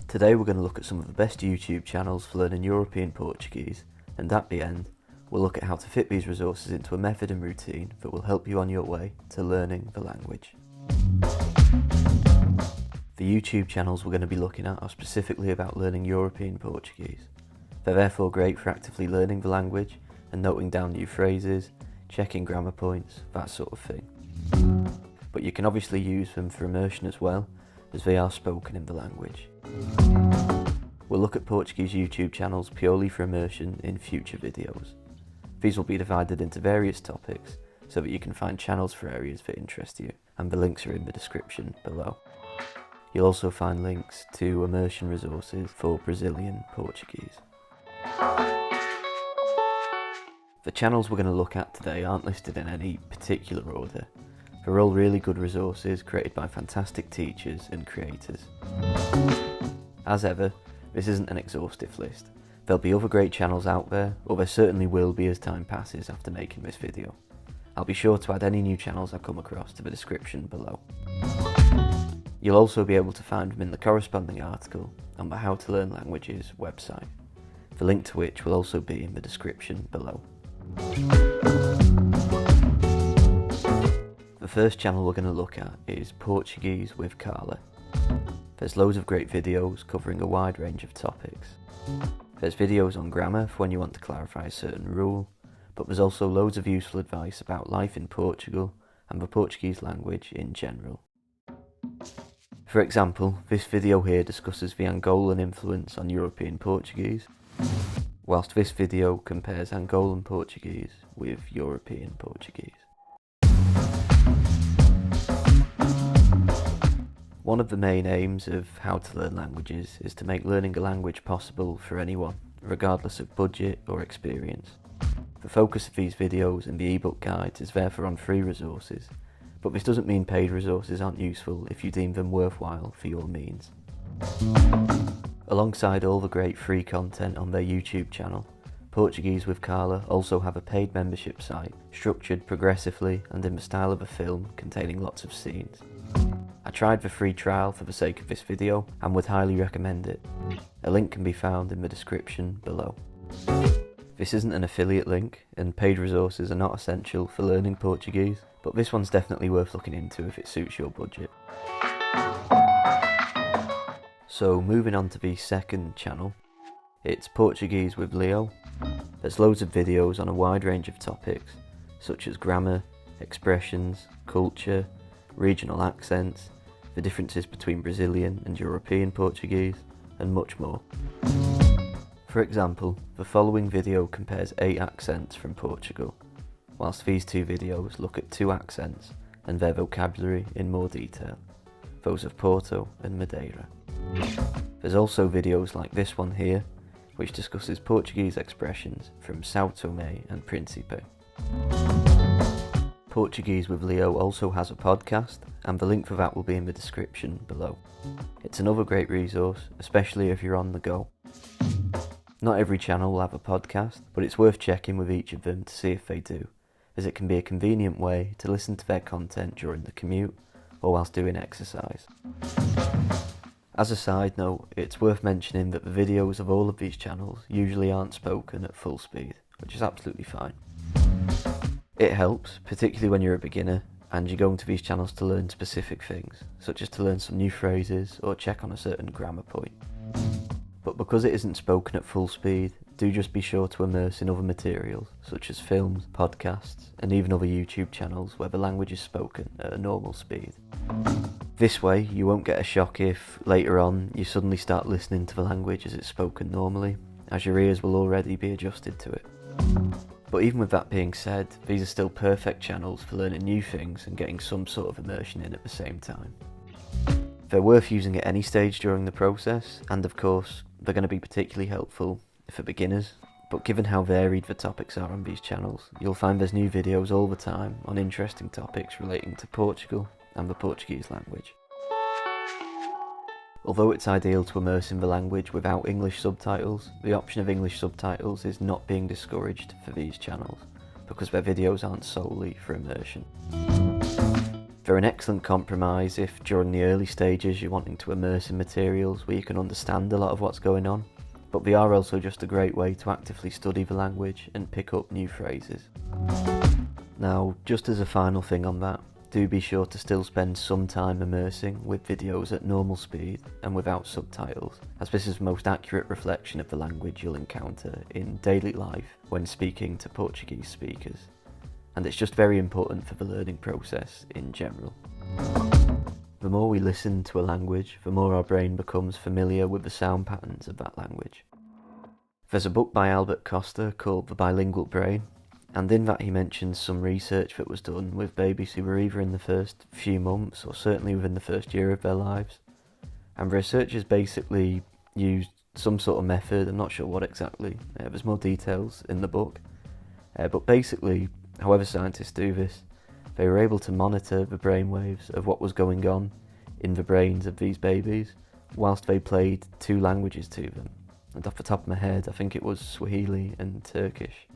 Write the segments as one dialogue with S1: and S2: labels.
S1: Today we're going to look at some of the best YouTube channels for learning European Portuguese, and at the end we'll look at how to fit these resources into a method and routine that will help you on your way to learning the language. The YouTube channels we're going to be looking at are specifically about learning European Portuguese. They're therefore great for actively learning the language and noting down new phrases, checking grammar points, that sort of thing. But you can obviously use them for immersion as well, as they are spoken in the language. We'll look at Portuguese YouTube channels purely for immersion in future videos. These will be divided into various topics so that you can find channels for areas that interest you, and the links are in the description below. You'll also find links to immersion resources for Brazilian Portuguese. The channels we're going to look at today aren't listed in any particular order. They're all really good resources created by fantastic teachers and creators. As ever, this isn't an exhaustive list. There'll be other great channels out there, or there certainly will be as time passes after making this video. I'll be sure to add any new channels I come across to the description below. You'll also be able to find them in the corresponding article on the How to Learn Languages website, the link to which will also be in the description below. The first channel we're going to look at is Portuguese with Carla. There's loads of great videos covering a wide range of topics. There's videos on grammar for when you want to clarify a certain rule, but there's also loads of useful advice about life in Portugal and the Portuguese language in general. For example, this video here discusses the Angolan influence on European Portuguese, whilst this video compares Angolan Portuguese with European Portuguese. One of the main aims of How to Learn Languages is to make learning a language possible for anyone, regardless of budget or experience. The focus of these videos and the ebook guides is therefore on free resources, but this doesn't mean paid resources aren't useful if you deem them worthwhile for your means. Alongside all the great free content on their YouTube channel, Portuguese with Carla also have a paid membership site, structured progressively and in the style of a film containing lots of scenes. I tried the free trial for the sake of this video and would highly recommend it. A link can be found in the description below. This isn't an affiliate link, and paid resources are not essential for learning Portuguese, but this one's definitely worth looking into if it suits your budget. So moving on to the second channel, it's Portuguese with Leo. There's loads of videos on a wide range of topics, such as grammar, expressions, culture, regional accents, the differences between Brazilian and European Portuguese, and much more. For example, the following video compares 8 accents from Portugal, whilst these two videos look at 2 accents and their vocabulary in more detail, those of Porto and Madeira. There's also videos like this one here, which discusses Portuguese expressions from São Tomé and Príncipe. Portuguese with Leo also has a podcast, and the link for that will be in the description below. It's another great resource, especially if you're on the go. Not every channel will have a podcast, but it's worth checking with each of them to see if they do, as it can be a convenient way to listen to their content during the commute or whilst doing exercise. As a side note, it's worth mentioning that the videos of all of these channels usually aren't spoken at full speed, which is absolutely fine. It helps, particularly when you're a beginner and you're going to these channels to learn specific things, such as to learn some new phrases or check on a certain grammar point. But because it isn't spoken at full speed, do just be sure to immerse in other materials, such as films, podcasts, and even other YouTube channels where the language is spoken at a normal speed. This way, you won't get a shock if, later on, you suddenly start listening to the language as it's spoken normally, as your ears will already be adjusted to it. But even with that being said, these are still perfect channels for learning new things and getting some sort of immersion in at the same time. They're worth using at any stage during the process, and of course, they're going to be particularly helpful for beginners, but given how varied the topics are on these channels, you'll find there's new videos all the time on interesting topics relating to Portugal and the Portuguese language. Although it's ideal to immerse in the language without English subtitles, the option of English subtitles is not being discouraged for these channels, because their videos aren't solely for immersion. They're an excellent compromise if during the early stages you're wanting to immerse in materials where you can understand a lot of what's going on, but they are also just a great way to actively study the language and pick up new phrases. Now, just as a final thing on that, do be sure to still spend some time immersing with videos at normal speed and without subtitles, as this is the most accurate reflection of the language you'll encounter in daily life when speaking to Portuguese speakers. And it's just very important for the learning process in general. The more we listen to a language, the more our brain becomes familiar with the sound patterns of that language. There's a book by Albert Costa called The Bilingual Brain, and in that he mentions some research that was done with babies who were either in the first few months or certainly within the first year of their lives. And the researchers basically used some sort of method, I'm not sure what exactly, there's more details in the book, but basically, however scientists do this, they were able to monitor the brainwaves of what was going on in the brains of these babies whilst they played two languages to them. And off the top of my head, I think it was Swahili and Turkish.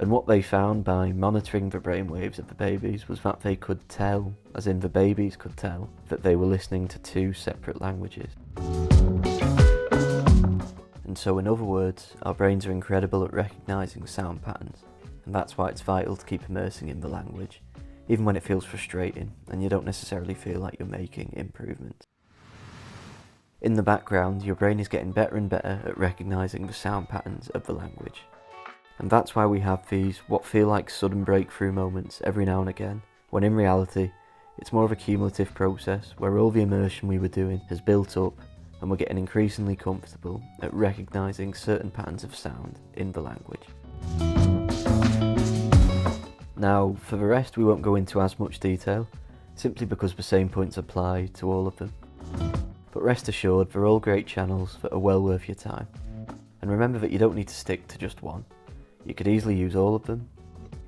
S1: And what they found by monitoring the brainwaves of the babies was that they could tell, as in the babies could tell, that they were listening to two separate languages. And so in other words, our brains are incredible at recognising sound patterns, and that's why it's vital to keep immersing in the language, even when it feels frustrating and you don't necessarily feel like you're making improvements. In the background, your brain is getting better and better at recognising the sound patterns of the language. And that's why we have these what feel like sudden breakthrough moments every now and again, when in reality, it's more of a cumulative process where all the immersion we were doing has built up and we're getting increasingly comfortable at recognising certain patterns of sound in the language. Now, for the rest we won't go into as much detail, simply because the same points apply to all of them. But rest assured, they're all great channels that are well worth your time. And remember that you don't need to stick to just one. You could easily use all of them,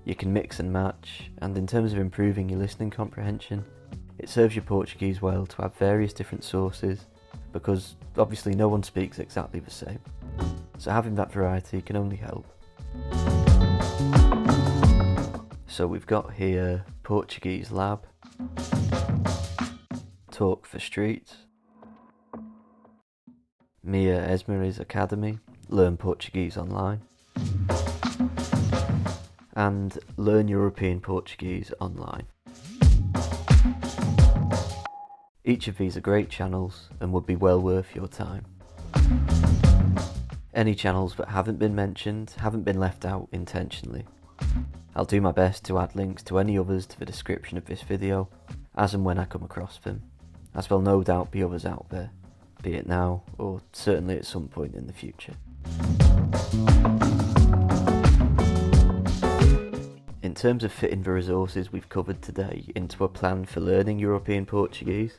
S1: you can mix and match, and in terms of improving your listening comprehension, it serves your Portuguese well to have various different sources, because obviously no one speaks exactly the same. So having that variety can only help. So we've got here Portuguese Lab, Talk for Streets, Mia Esmeri's Academy, Learn Portuguese Online, and Learn European Portuguese Online. Each of these are great channels and would be well worth your time. Any channels that haven't been mentioned haven't been left out intentionally. I'll do my best to add links to any others to the description of this video, as and when I come across them, as there'll no doubt be others out there, be it now or certainly at some point in the future. In terms of fitting the resources we've covered today into a plan for learning European Portuguese,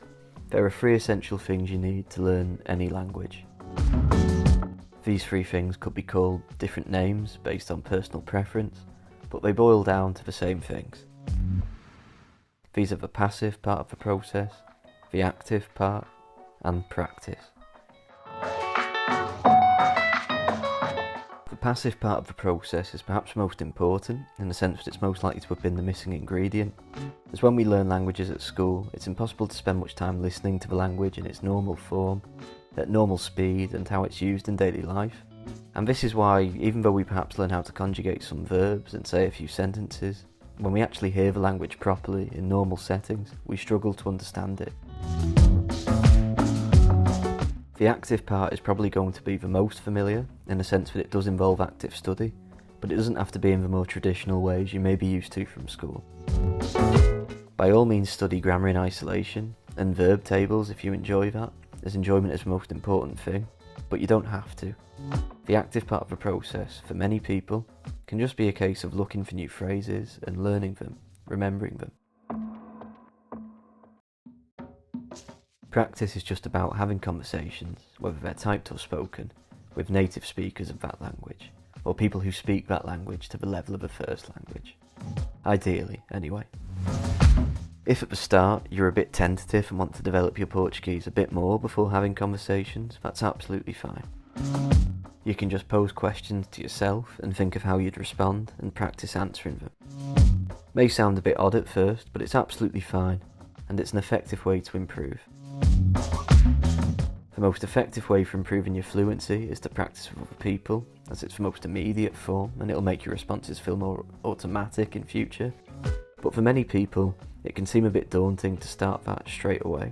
S1: there are 3 essential things you need to learn any language. These 3 things could be called different names based on personal preference, but they boil down to the same things. These are the passive part of the process, the active part, and practice. The passive part of the process is perhaps most important, in the sense that it's most likely to have been the missing ingredient. As when we learn languages at school, it's impossible to spend much time listening to the language in its normal form, at normal speed, and how it's used in daily life. And this is why, even though we perhaps learn how to conjugate some verbs and say a few sentences, when we actually hear the language properly in normal settings, we struggle to understand it. The active part is probably going to be the most familiar, in the sense that it does involve active study, but it doesn't have to be in the more traditional ways you may be used to from school. By all means study grammar in isolation, and verb tables if you enjoy that, as enjoyment is the most important thing, but you don't have to. The active part of the process, for many people, can just be a case of looking for new phrases and learning them, remembering them. Practice is just about having conversations, whether they're typed or spoken, with native speakers of that language, or people who speak that language to the level of a first language. Ideally, anyway. If at the start you're a bit tentative and want to develop your Portuguese a bit more before having conversations, that's absolutely fine. You can just pose questions to yourself and think of how you'd respond and practice answering them. May sound a bit odd at first, but it's absolutely fine, and it's an effective way to improve. The most effective way for improving your fluency is to practice with other people, as it's the most immediate form and it'll make your responses feel more automatic in future. But for many people, it can seem a bit daunting to start that straight away.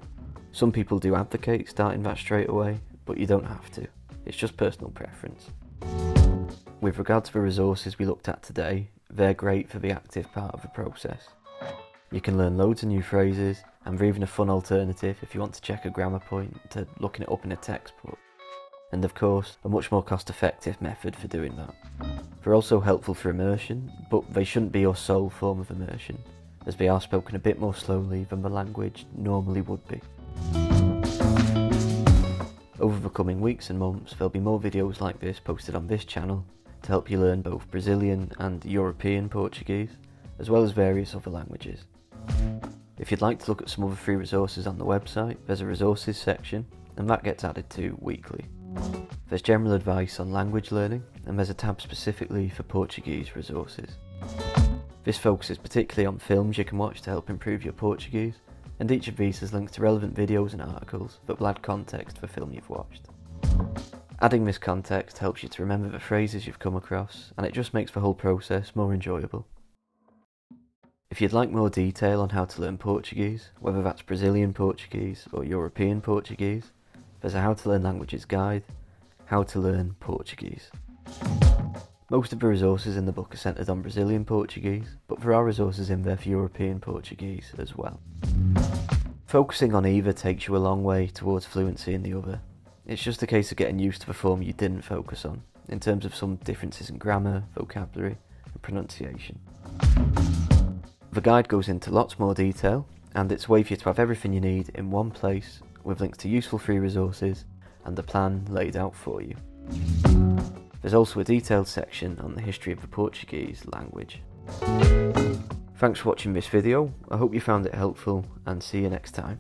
S1: Some people do advocate starting that straight away, but you don't have to. It's just personal preference. With regard to the resources we looked at today, they're great for the active part of the process. You can learn loads of new phrases, and they're even a fun alternative if you want to check a grammar point to looking it up in a textbook. And of course, a much more cost-effective method for doing that. They're also helpful for immersion, but they shouldn't be your sole form of immersion, as they are spoken a bit more slowly than the language normally would be. Over the coming weeks and months, there'll be more videos like this posted on this channel to help you learn both Brazilian and European Portuguese, as well as various other languages. If you'd like to look at some other free resources on the website, there's a resources section, and that gets added to weekly. There's general advice on language learning, and there's a tab specifically for Portuguese resources. This focuses particularly on films you can watch to help improve your Portuguese, and each of these has links to relevant videos and articles that will add context to the film you've watched. Adding this context helps you to remember the phrases you've come across, and it just makes the whole process more enjoyable. If you'd like more detail on how to learn Portuguese, whether that's Brazilian Portuguese or European Portuguese, there's a How to Learn Languages guide, How to Learn Portuguese. Most of the resources in the book are centred on Brazilian Portuguese, but there are resources in there for European Portuguese as well. Focusing on either takes you a long way towards fluency in the other. It's just a case of getting used to the form you didn't focus on, in terms of some differences in grammar, vocabulary, and pronunciation. The guide goes into lots more detail, and it's a way for you to have everything you need in one place, with links to useful free resources and a plan laid out for you. There's also a detailed section on the history of the Portuguese language. Thanks for watching this video, I hope you found it helpful, and see you next time.